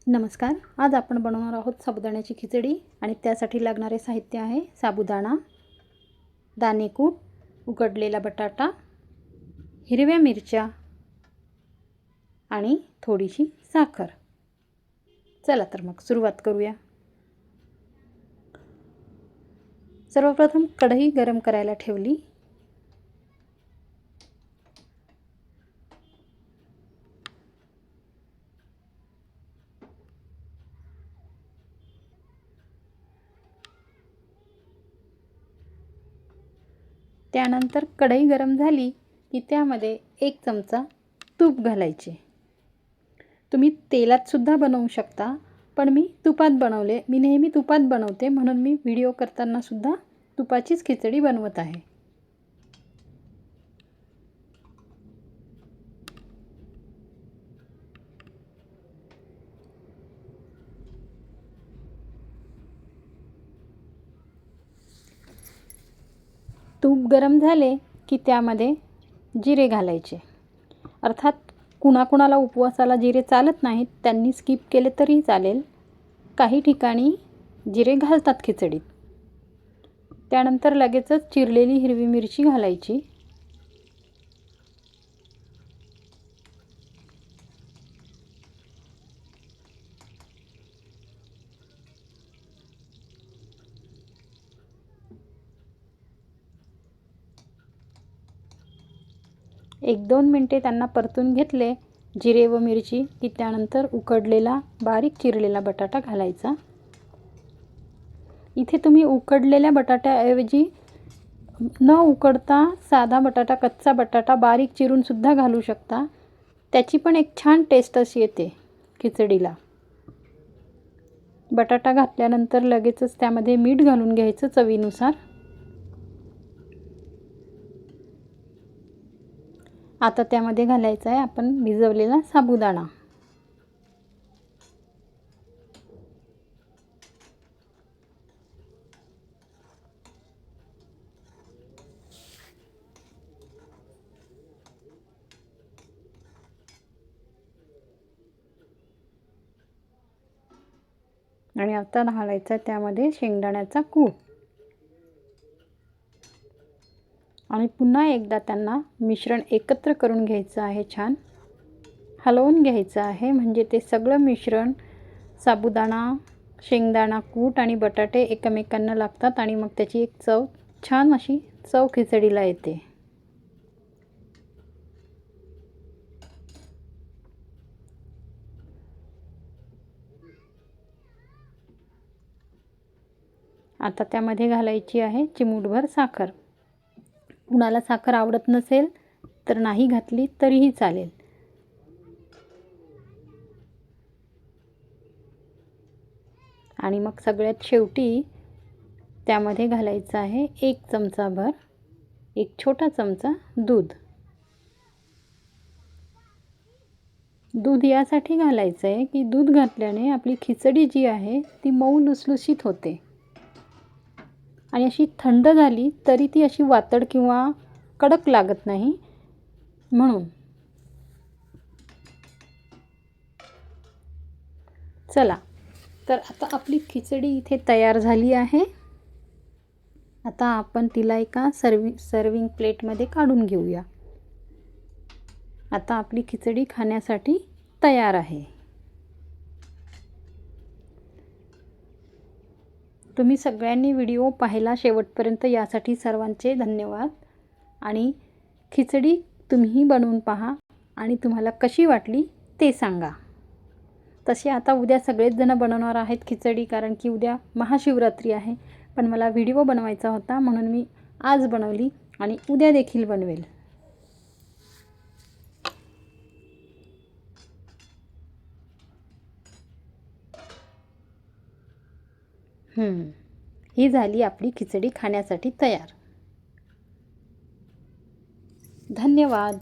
नमस्कार. आज आपण बनवणार आहोत साबुदाण्याची खिचडी आणि त्यासाठी लागणारे साहित्य आहे साबुदाणा, दाणेकूट, उकडलेला बटाटा, हिरव्या मिरच्या आणि थोडीशी साखर. चला तर मग सुरुवात करूया. सर्वप्रथम कढई गरम करायला ठेवली. त्यानंतर कढई गरम झाली की त्यामध्ये 1 चमचा तूप घालायचे. तुम्ही तेलात सुद्धा बनवू शकता, पण मी तुपात बनवले. मी नेहमी तुपात बनवते म्हणून मी व्हिडिओ करताना सुद्धा तुपाचीच खिचडी बनवत आहे. तूप गरम झाले की त्यामध्ये जिरे घालायचे. अर्थात कुणाकुणाला उपवासाला जिरे चालत नाहीत, त्यांनी स्किप केले तरी चालेल. काही ठिकाणी जिरे घालतात खिचडीत. त्यानंतर लगेचच चिरलेली हिरवी मिरची घालायची. एक 2 मिनिटे त्यांना परतून घेतले जिरे व मिरची की त्यानंतर उकडलेला बारीक चिरलेला बटाटा घालायचा. इथे तुम्ही उकडलेल्या बटाट्याऐवजी न उकडता साधा बटाटा, कच्चा बटाटा बारीक चिरून सुद्धा घालू शकता. त्याची पण एक छान टेस्ट अशी येते खिचडीला. बटाटा घातल्यानंतर लगेचच त्यामध्ये मीठ घालून घ्यायचं चवीनुसार. आता त्यामध्ये घालायचा आहे आपण भिजवलेला साबुदाणा. आणि आता घालायचा त्यामध्ये शेंगदाण्याचा कूट. आणि पुन्हा एकदा त्यांना मिश्रण एकत्र करून घ्यायचं आहे. छान हलवून घ्यायचं आहे म्हणजे ते सगळं मिश्रण साबुदाणा, शेंगदाणा कूट आणि बटाटे एकमेकांना लागतात आणि मग त्याची एक छान अशी चव खिचडीला येते. आता त्यामध्ये घालायची आहे चिमूटभर साखर. कुणाला साखर आवडत नसेल तर नाही घातली तरीही चालेल. आणि मग सगळ्यात शेवटी त्यामध्ये घालायचं आहे 1 चमचाभर, एक छोटा चमचा दूध. दूध यासाठी घालायचं आहे की दूध घातल्याने आपली खिचडी जी आहे ती मऊ लुसलुशीत होते आणि अशी थंड झाली तरी ती अशी वातड किंवा कडक लागत नाही म्हणून. चला तर आता आपली खिचडी इथे तयार झाली आहे. आता आपण तिला एका सर्विंग प्लेटमध्ये काढून घेऊया. आता आपली खिचडी खाण्यासाठी तयार आहे. तुम्ही सगळ्यांनी व्हिडिओ पाहिला शेवटपर्यंत यासाठी सर्वांचे धन्यवाद. आणि खिचडी तुम्हीही बनवून पहा आणि तुम्हाला कशी वाटली ते सांगा. तसे आता उद्या सगळेच जण बनवणार आहेत खिचडी, कारण की उद्या महाशिवरात्री आहे. पण मला व्हिडिओ बनवायचा होता म्हणून मी आज बनवली आणि उद्या देखील बनवेल. ही झाली आपली खिचडी खाण्यासाठी तयार. धन्यवाद.